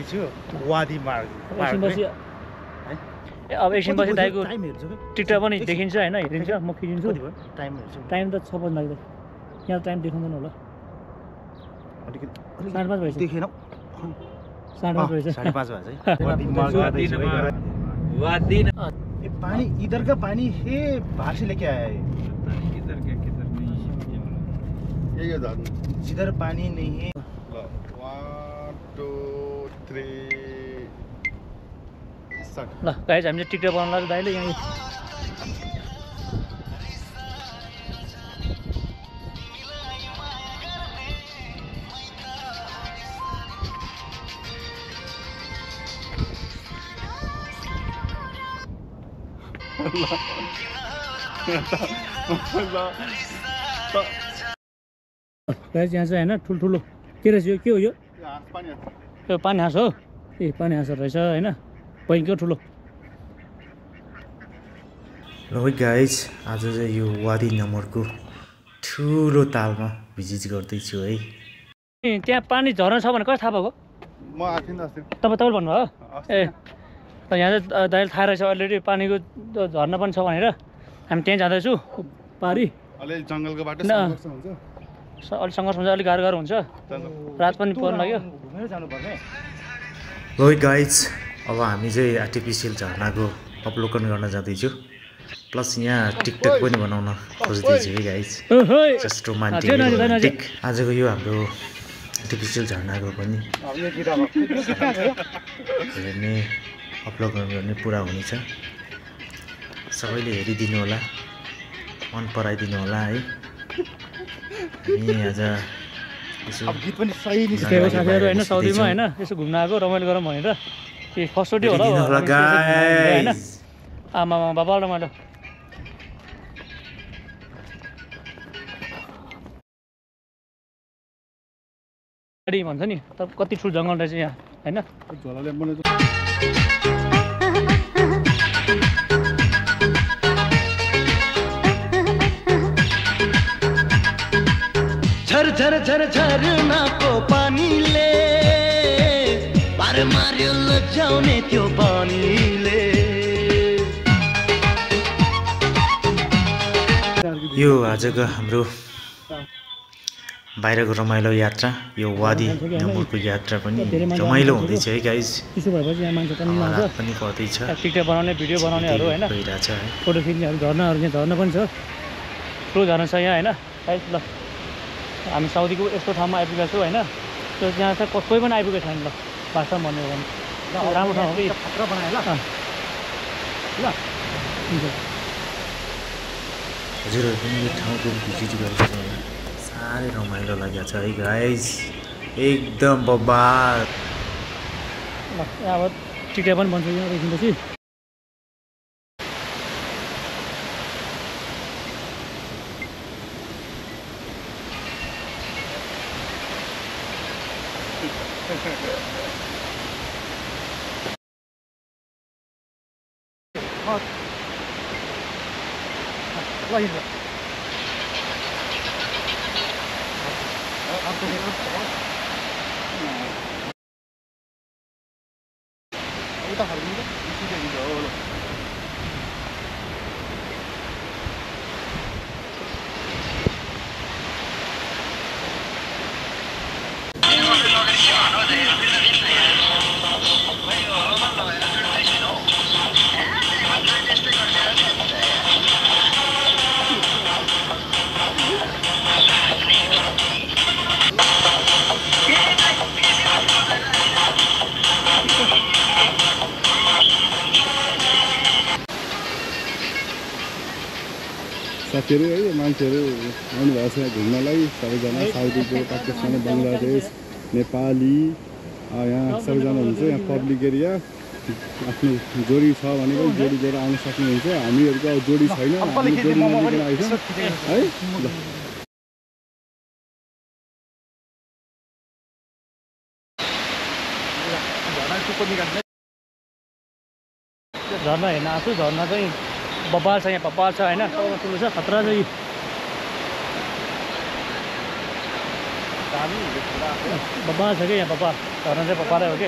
जाँदैछु वादी मार्ग एकछिनपछि अब एकछिनपछि दाइको टिकटक पनि देखिन्छ होइन हेरिन्छ म खिचिन्छु टाइम हेर्छु टाइम त 6 बज्न लाग्दै यहाँ टाइम देखाउँदैन होला 5:30 भएछ देखेन 5:30 भएछ 5:30 भएछ वादी ये पानी इधर का पानी है बाहर से लेके आया है किधर नहीं ये जिधर पानी नहीं है 1 2 3 ल गाइज हामीले टिकटक बनाउन लाग्यो दाइले यहाँ गाइज यहाँ चाहिँ होइन ठुल्ठुलो के रहेछ यो के हो यो पानी हाँस हो ए पानी हाँस रहेछ होइन भयङ्कर ठुलो ल गाइज आज चाहिँ यो वादी नम्बरको ठुलो तालमा भिजिट गर्दैछु है त्यहाँ पानी झर्न छ भने कस्तो थाहा भएको म आथिन अस्ति तपाईँ भन्नुभयो ए यहाँ चाहिँ दाइले थाहा रहेछ अलरेडी पानीको झर्ना पनि छ भनेर हामी त्यहीँ जाँदैछु पारी अलिअलि जङ्गलको बाटो अलिक सङ्घर्ष हुन्छ अलिक गाह्रो हुन्छ रात पनि पर्न लाग्यो ल गाइज अब हामी चाहिँ आर्टिफिसियल झर्नाको अवलोकन गर्न जाँदैछु प्लस यहाँ टिकटक पनि बनाउन खोज्दैछु है गाइज जस्ट रोमान्टिक आजको यो हाम्रो आर्टिफिसियल झर्नाको पनि हेर्ने अवलोकन गर्ने पुरा हुनेछ सबैले हेरिदिनु होला मन पराइदिनु होला है हामी आज गीत पनि सही साथीहरू होइन साउदीमा होइन यसो घुम्न आएको रमाइलो गरौँ भनेर ए फर्स्टचोटि होला होइन आमा बाबा रमाइलो गाडी भन्छ नि त कति ठुलो जङ्गल रहेछ यहाँ होइन झर झर झर झरनाको पानीले पार मार्यो लजाउने त्यो पानीले यो आजको हाम्रो बाहिरको रमाइलो यात्रा यो वादी नम्बरको यात्रा पनि रमाइलो हुँदैछ है गाइज त्यसो भएपछि यहाँ मान्छे पनि आउँछ पनि पर्दैछ टिकटक बनाउने भिडियो बनाउनेहरू होइन भइरहेछ है फोटो खिच्नेहरू झर्नाहरू यहाँ झर्ना पनि छ ठुलो झर्ना छ यहाँ होइन गाइज ल हामी साउदीको यस्तो ठाउँमा आइपुगेको छौँ होइन त्यो त्यहाँ चाहिँ कोही पनि आइपुगेको छैन ल भाषा भन्यो भने राम्रो ठाउँ हो कि खतरा बनायो ल हजुरहरू पनि यो ठाउँको भिजिट गरेको साह्रै रमाइलो लागेको छ है गाइज एकदम बब्बाल ल अब टिकटक पनि बन्छ यहाँ एकछिनपछि साथीहरू है मान्छेहरू आउनु भएको छ घुम्नलाई सबैजना साउदीको पाकिस्तान बङ्गलादेश नेपाली यहाँ सबैजना हुन्छ यहाँ पब्लिक एरिया आफ्नो जोडी छ भने पनि जोडी लिएर आउन सक्नुहुन्छ हामीहरूको अब जोडी छैन हामी जोडी नलिकन आइछौँ है झर्ना हेर्न आएको छु झर्ना चाहिँ बब्बाल छ यहाँ बब्बाल छ होइन ठुलो छ खतरा छ यी बब्बाल छ कि यहाँ बब्बाल झर्ना चाहिँ बब्बालै हो कि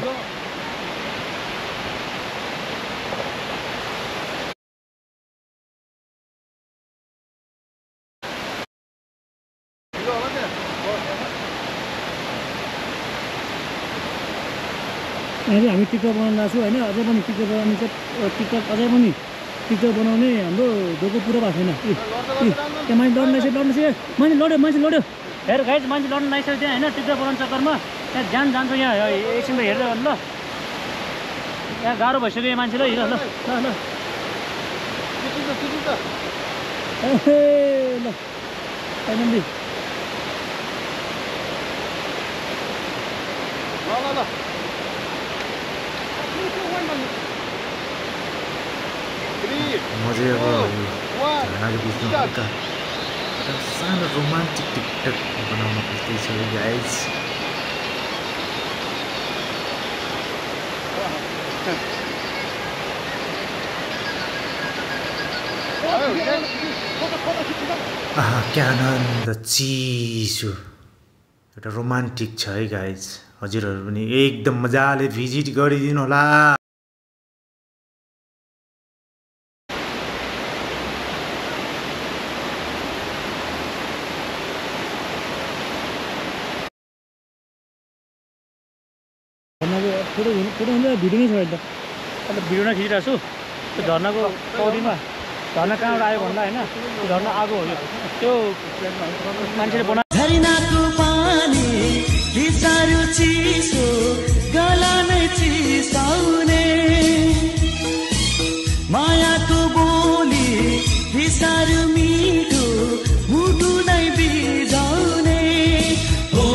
अहिले हामी टिकटक बनाउन लाग्छौँ होइन अझै पनि टिकटक बनाउने चाहिँ टिकटक अझै पनि टिकटक बनाउने हाम्रो धोको पुरो भएको छैन त्यो मान्छे लड्नु लागिसक्यो मान्छे लड्यो हेर गाइज मान्छे लड्नु लागिसक्यो त्यहाँ होइन टिकटक बनाउने चक्करमा त्यहाँ जान जान्छ यहाँ एकछिन हेर्दै गर्नु ल यहाँ गाह्रो भइसक्यो यो मान्छेलाई ल ल ल ल फाइनल्ली म चाहिँ अब झर्नाको बिचमा हल्का एउटा सानो रोमान्टिक टिकटक बनाउन खोज्दैछु गाइज आहा क्या आनन्द चिसो एउटा रोमान्टिक छ है गाइज हजुरहरू पनि एकदम मजाले भिजिट गरिदिनु होला फोटो हुन्छ भिडियो नै छ अहिले अन्त भिडियो नै खिचिरहेको छु त्यो झर्नाको पौडीमा झर्ना कहाँबाट आयो भन्दा होइन त्यो झर्ना आगो हो त्यो मान्छेले बना झरनाको पानी बिसारो चिसो गला नै चिसाउने मायाको बोली बिसारो मिठो मुटु नै बिजाउने हो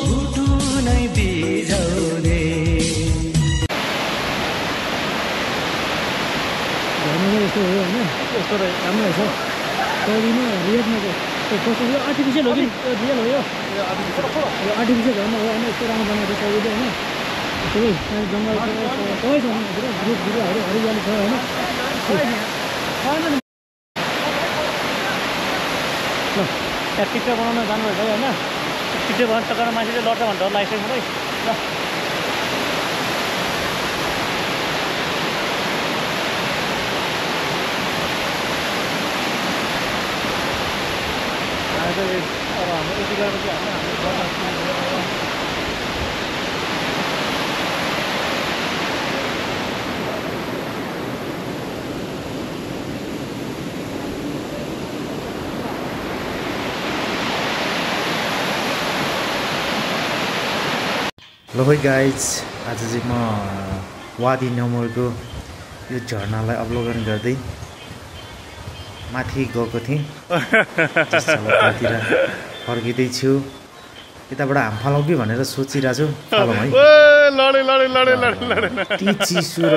मुटु नै बिजाउने झर्ना यस्तो हो होइन यस्तो राम्रो रहेछ पौडीमा रियलमा त्यो कस्तो यो आर्टिफिसियल हो कि रियल हो यो आर्टिफिसियल झर्ना हो होइन यस्तो राम्रो बनाएको छ पौडी होइन सबै जङ्गल सबै छ रुख बिरुवाहरू हरियाली छ होइन ल त्यहाँ टिकटक बनाउन जानुभएछ होइन टिकटक बनाउने चक्करमा मान्छेले लड्छ भनेर डर लागिसक्यो मलाई ल अब हाम्रो यति गरेपछि ल है गाइज आज चाहिँ म वादी नम्बरको यो झर्नालाई अवलोकन गर्दै माथि गएको थिएँ तिर फर्किँदैछु यताबाट हाम फलाउ कि भनेर सोचिरहेको छु फलाउँ है चिसो र